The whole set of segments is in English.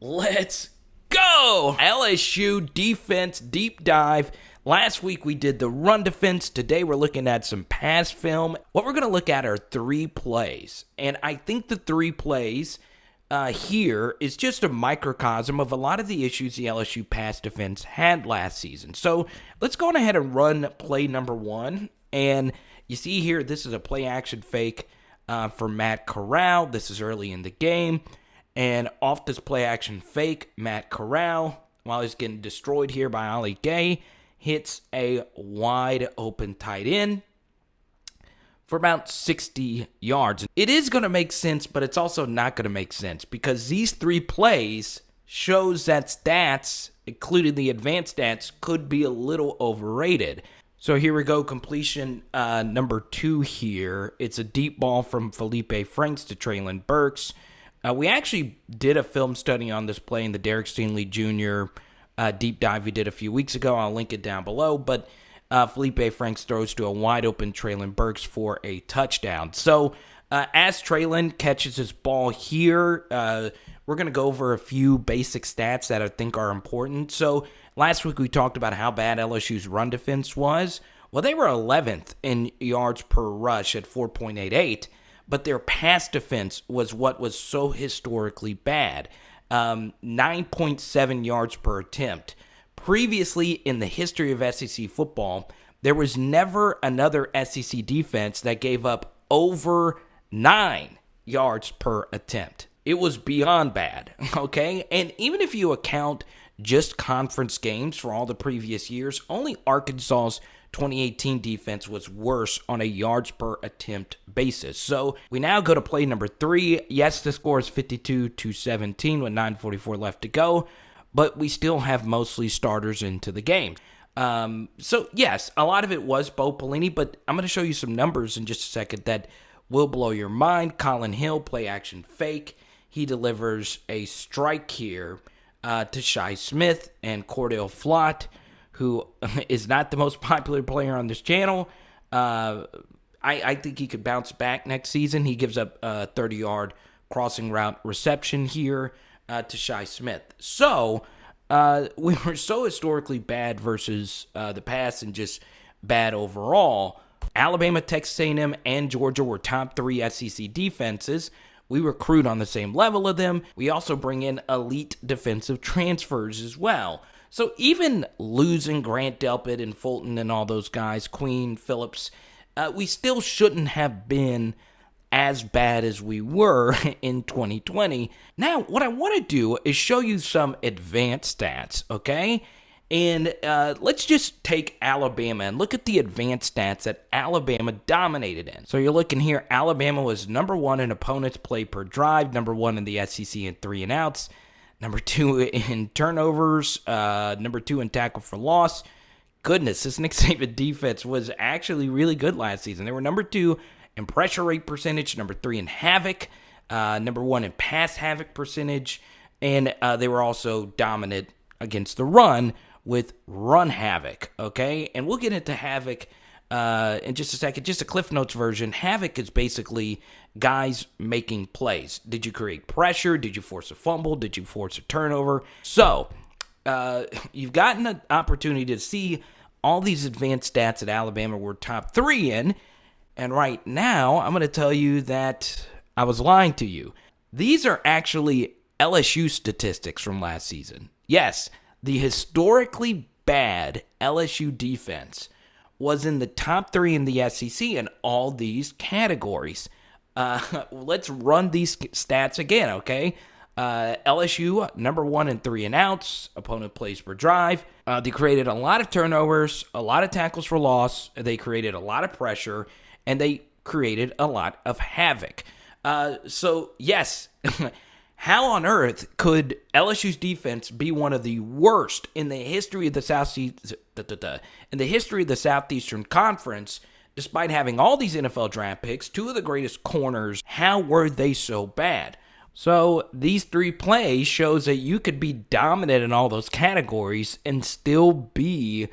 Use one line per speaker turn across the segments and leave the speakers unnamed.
Let's go! LSU defense deep dive. Last week we did the run defense. Today we're looking at some pass film. What we're going to look at are three plays. And I think the three plays here is just a microcosm of a lot of the issues the LSU pass defense had last season. So let's go on ahead and run play number one. And you see here, this is a play action fake for Matt Corral. This is early in the game. And off this play action fake, Matt Corral, while he's getting destroyed here by Ollie Gay, hits a wide open tight end for about 60 yards. It is going to make sense, but it's also not going to make sense because these three plays shows that stats, including the advanced stats, could be a little overrated. So here we go, completion number 2 here. It's a deep ball from Felipe Franks to Traylon Burks. We actually did a film study on this play in the Derek Stingley Jr. Deep dive we did a few weeks ago. I'll link it down below. But Felipe Franks throws to a wide open Traylon Burks for a touchdown. So as Traylon catches his ball here, we're going to go over a few basic stats that I think are important. So last week we talked about how bad LSU's run defense was. Well, they were 11th in yards per rush at 4.88. But their pass defense was what was so historically bad, 9.7 yards per attempt. Previously in the history of SEC football, there was never another SEC defense that gave up over 9 yards per attempt. It was beyond bad, okay? And even if you account just conference games for all the previous years, only Arkansas's 2018 defense was worse on a yards per attempt basis. So we now go to play number 3. Yes, the score is 52-17 with 9:44 left to go, but we still have mostly starters into the game. So yes, a lot of it was Bo Pelini, but I'm going to show you some numbers in just a second that will blow your mind. Colin Hill, play action fake. He delivers a strike here to Shi Smith and Cordell Flott, who is not the most popular player on this channel. I think he could bounce back next season. He gives up a 30-yard crossing route reception here to Shi Smith. So we were so historically bad versus the pass and just bad overall. Alabama, Texas A&M, and Georgia were top 3 SEC defenses. We recruit on the same level of them. We also bring in elite defensive transfers as well. So even losing Grant Delpit and Fulton and all those guys, Queen, Phillips, we still shouldn't have been as bad as we were in 2020. Now, what I want to do is show you some advanced stats, okay? And let's just take Alabama and look at the advanced stats that Alabama dominated in. So you're looking here, Alabama was number 1 in opponents play per drive, number 1 in the SEC in 3 and outs, number 2 in turnovers, number 2 in tackle for loss. Goodness, this Nick Saban defense was actually really good last season. They were number 2 in pressure rate percentage, number 3 in havoc, number 1 in pass havoc percentage, and they were also dominant against the run with run havoc, okay? And we'll get into havoc in just a second. Just a Cliff Notes version. Havoc is basically guys making plays. Did you create pressure? Did you force a fumble? Did you force a turnover? So you've gotten an opportunity to see all these advanced stats that Alabama were top 3 in. And right now, I'm going to tell you that I was lying to you. These are actually LSU statistics from last season. Yes, the historically bad LSU defense was in the top 3 in the SEC in all these categories. Let's run these stats again, okay? LSU, number 1 in 3 and outs, opponent plays per drive. They created a lot of turnovers, a lot of tackles for loss. They created a lot of pressure, and they created a lot of havoc. So, yes, how on earth could LSU's defense be one of the worst in the history of the Southeastern Conference, despite having all these NFL draft picks, 2 of the greatest corners? How were they so bad? So these 3 plays shows that you could be dominant in all those categories and still be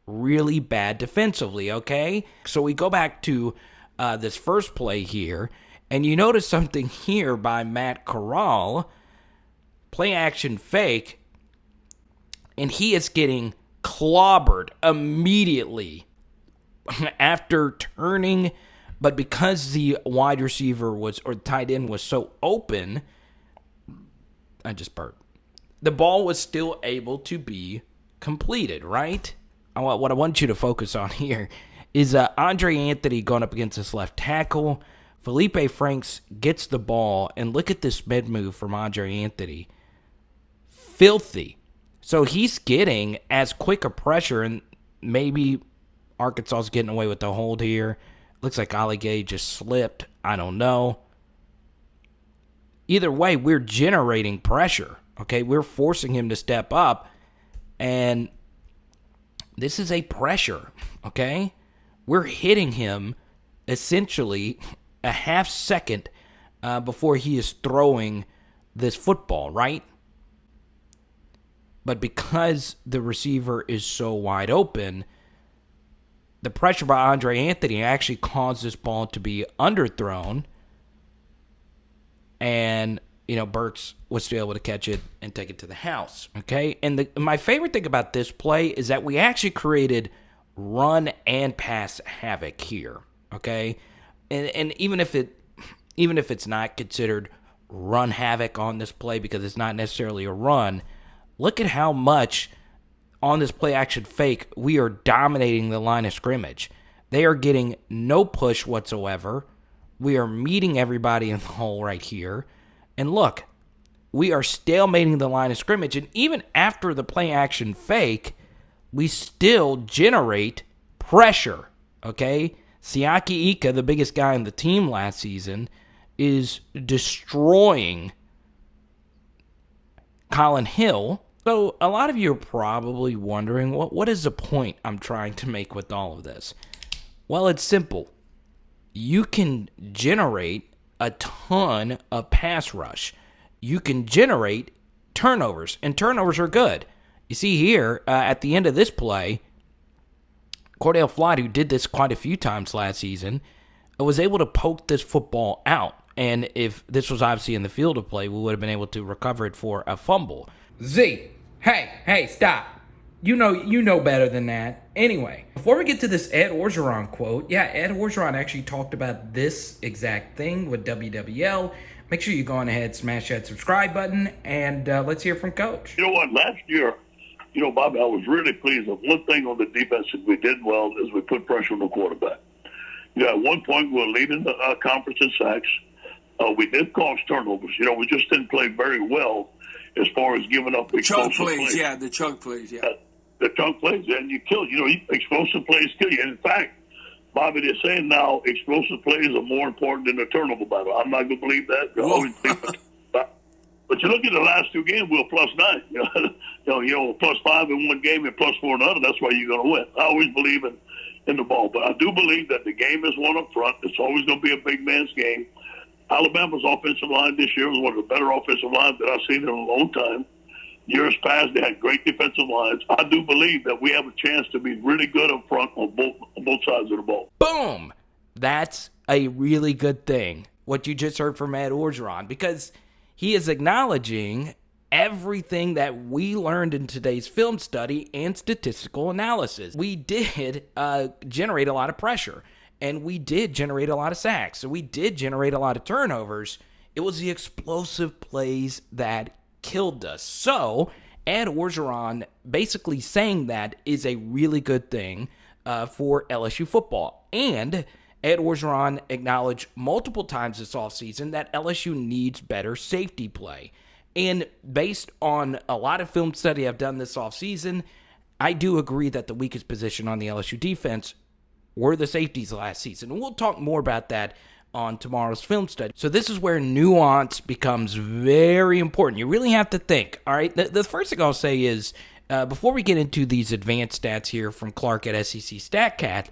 really bad defensively, okay? So we go back to this first play here, and you notice something here by Matt Corral. play action fake, and he is getting clobbered immediately after turning. But because the wide receiver or tight end was so open, I just burped. The ball was still able to be completed, right? What I want you to focus on here is Andre Anthony going up against his left tackle. Felipe Franks gets the ball, and look at this mid move from Andre Anthony. Filthy. So he's getting as quick a pressure, and maybe Arkansas is getting away with the hold here. Looks like Ali Gay just slipped. I don't know. Either way, we're generating pressure. Okay, we're forcing him to step up, and this is a pressure, okay? We're hitting him essentially a half second before he is throwing this football, right? But because the receiver is so wide open, the pressure by Andre Anthony actually caused this ball to be underthrown, and Burks was still able to catch it and take it to the house, okay? And my favorite thing about this play is that we actually created run and pass havoc here, okay? And even if it's not considered run havoc on this play because it's not necessarily a run, look at how much on this play action fake we are dominating the line of scrimmage. They are getting no push whatsoever. We are meeting everybody in the hole right here. And look, we are stalemating the line of scrimmage. And even after the play action fake, we still generate pressure, okay? Siaki Ika, the biggest guy in the team last season, is destroying Colin Hill. So a lot of you are probably wondering, what is the point I'm trying to make with all of this? Well, it's simple. You can generate a ton of pass rush. You can generate turnovers, and turnovers are good. You see here, at the end of this play, Cordell Flott, who did this quite a few times last season, was able to poke this football out. And if this was obviously in the field of play, we would have been able to recover it for a fumble. Z, hey, stop. You know better than that. Anyway, before we get to this Ed Orgeron quote, Ed Orgeron actually talked about this exact thing with WWL. Make sure you go on ahead, smash that subscribe button, and let's hear from Coach.
You know what? Last year, Bobby, I was really pleased with one thing on the defense that we did well is we put pressure on the quarterback. At one point, we were leading the conference in sacks. We did cause turnovers. We just didn't play very well as far as giving up explosive plays.
The chunk plays,
The chunk plays, and you kill. Explosive plays kill you. And in fact, Bobby, they're saying now explosive plays are more important than the turnover battle. I'm not going to believe that. I always think but you look at the last two games, we're +9. +5 in one game and +4 in another. That's why you're going to win. I always believe in the ball. But I do believe that the game is won up front. It's always going to be a big man's game. Alabama's offensive line this year was one of the better offensive lines that I've seen in a long time. Years past, they had great defensive lines. I do believe that we have a chance to be really good up front on both sides of the ball.
Boom! That's a really good thing, what you just heard from Ed Orgeron, because he is acknowledging everything that we learned in today's film study and statistical analysis. We did generate a lot of pressure, and we did generate a lot of sacks, so we did generate a lot of turnovers. It was the explosive plays that killed us. So Ed Orgeron basically saying that is a really good thing for LSU football. And Ed Orgeron acknowledged multiple times this offseason that LSU needs better safety play. And based on a lot of film study I've done this offseason, I do agree that the weakest position on the LSU defense were the safeties last season. And we'll talk more about that on tomorrow's film study. So this is where nuance becomes very important. You really have to think, all right? The first thing I'll say is, before we get into these advanced stats here from Clark at SEC StatCat,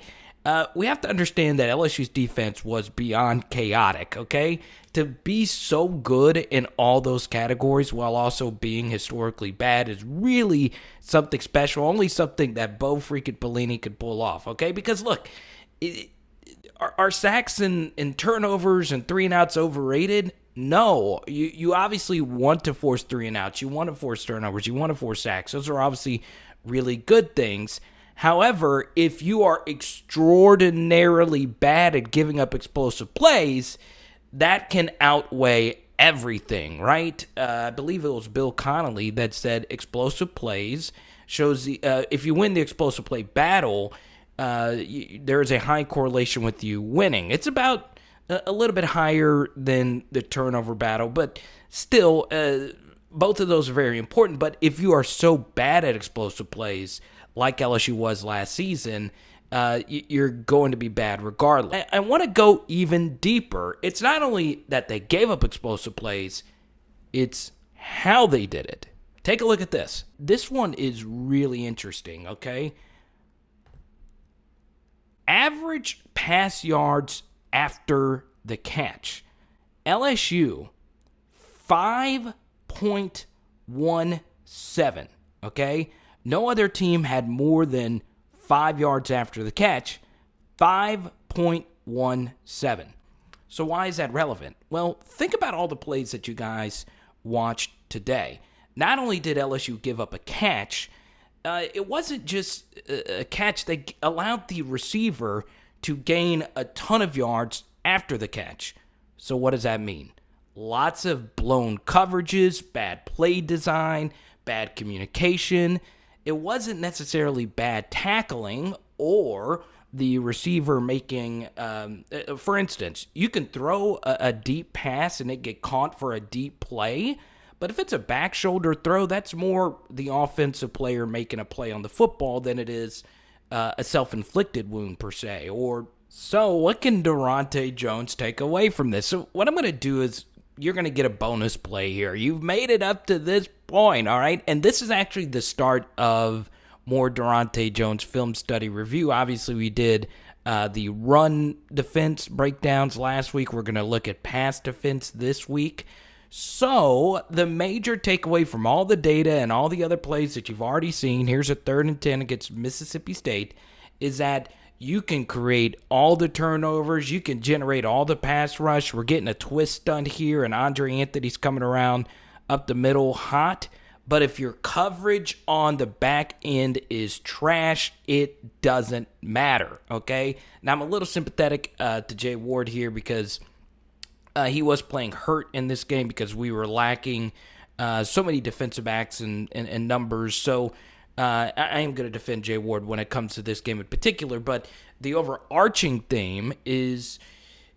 we have to understand that LSU's defense was beyond chaotic, okay? To be so good in all those categories while also being historically bad is really something special, only something that Bo freaking Pelini could pull off, okay? Because look, our sacks and turnovers and 3-and-outs overrated? No, you obviously want to force 3-and-outs. You want to force turnovers. You want to force sacks. Those are obviously really good things. However, if you are extraordinarily bad at giving up explosive plays, that can outweigh everything, right? I believe it was Bill Connolly that said explosive plays shows if you win the explosive play battle, there is a high correlation with you winning. It's about a little bit higher than the turnover battle, but still, both of those are very important. But if you are so bad at explosive plays, like LSU was last season, you're going to be bad regardless. I want to go even deeper. It's not only that they gave up explosive plays, it's how they did it. Take a look at this. This one is really interesting, okay? Average pass yards after the catch. LSU, 5.17, okay? No other team had more than 5 yards after the catch, 5.17. So why is that relevant? Well, think about all the plays that you guys watched today. Not only did LSU give up a catch, it wasn't just a catch. They allowed the receiver to gain a ton of yards after the catch. So what does that mean? Lots of blown coverages, bad play design, bad communication. It wasn't necessarily bad tackling or the receiver making, for instance, you can throw a deep pass and it get caught for a deep play, but if it's a back shoulder throw, that's more the offensive player making a play on the football than it is a self-inflicted wound per se. Or so what can Daronte Jones take away from this? So what I'm going to do is you're going to get a bonus play here. You've made it up to this point, all right? And this is actually the start of more Daronte Jones film study review. Obviously, we did the run defense breakdowns last week. We're going to look at pass defense this week. So the major takeaway from all the data and all the other plays that you've already seen, here's a 3rd and 10 against Mississippi State, is that you can create all the turnovers. You can generate all the pass rush. We're getting a twist stunt here, and Andre Anthony's coming around up the middle hot. But if your coverage on the back end is trash, it doesn't matter, okay? Now, I'm a little sympathetic to Jay Ward here because he was playing hurt in this game because we were lacking so many defensive backs and numbers. So I am going to defend Jay Ward when it comes to this game in particular, but the overarching theme is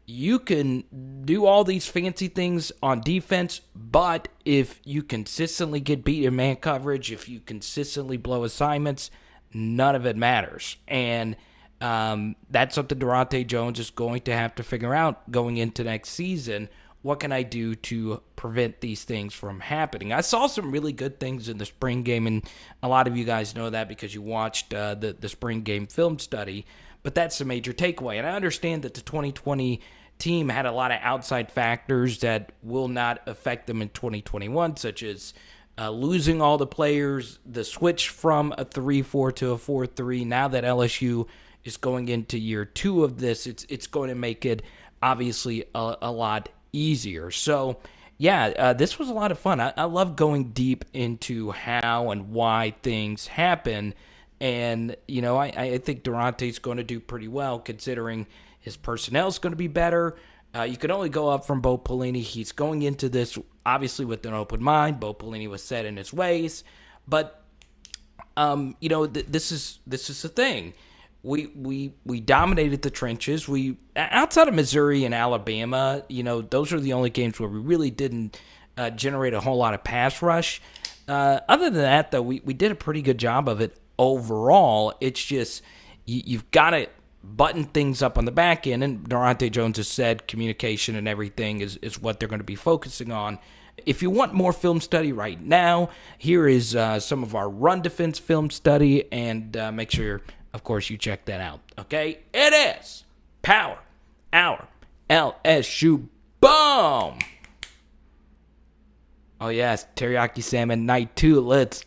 you can do all these fancy things on defense, but if you consistently get beat in man coverage, if you consistently blow assignments, none of it matters. And that's something Daronte Jones is going to have to figure out going into next season. What can I do to prevent these things from happening? I saw some really good things in the spring game, and a lot of you guys know that because you watched the spring game film study, but that's the major takeaway. And I understand that the 2020 team had a lot of outside factors that will not affect them in 2021, such as losing all the players, the switch from a 3-4 to a 4-3. Now that LSU is going into year 2 of this, it's going to make it obviously a lot easier. So, yeah, this was a lot of fun. I love going deep into how and why things happen. And, you know, I think Daronte's going to do pretty well considering his personnel is going to be better. You can only go up from Bo Pelini. He's going into this, obviously, with an open mind. Bo Pelini was set in his ways. But, you know, this is the thing. We dominated the trenches. We outside of Missouri and Alabama, you know, those are the only games where we really didn't generate a whole lot of pass rush. Other than that, though, we did a pretty good job of it overall. It's just you've got to button things up on the back end, and Daronte Jones has said communication and everything is what they're going to be focusing on. If you want more film study right now, here is some of our run defense film study, and make sure, of course, you check that out, okay? It is Power Hour LSU. Boom! Oh, yes, teriyaki salmon night 2. Let's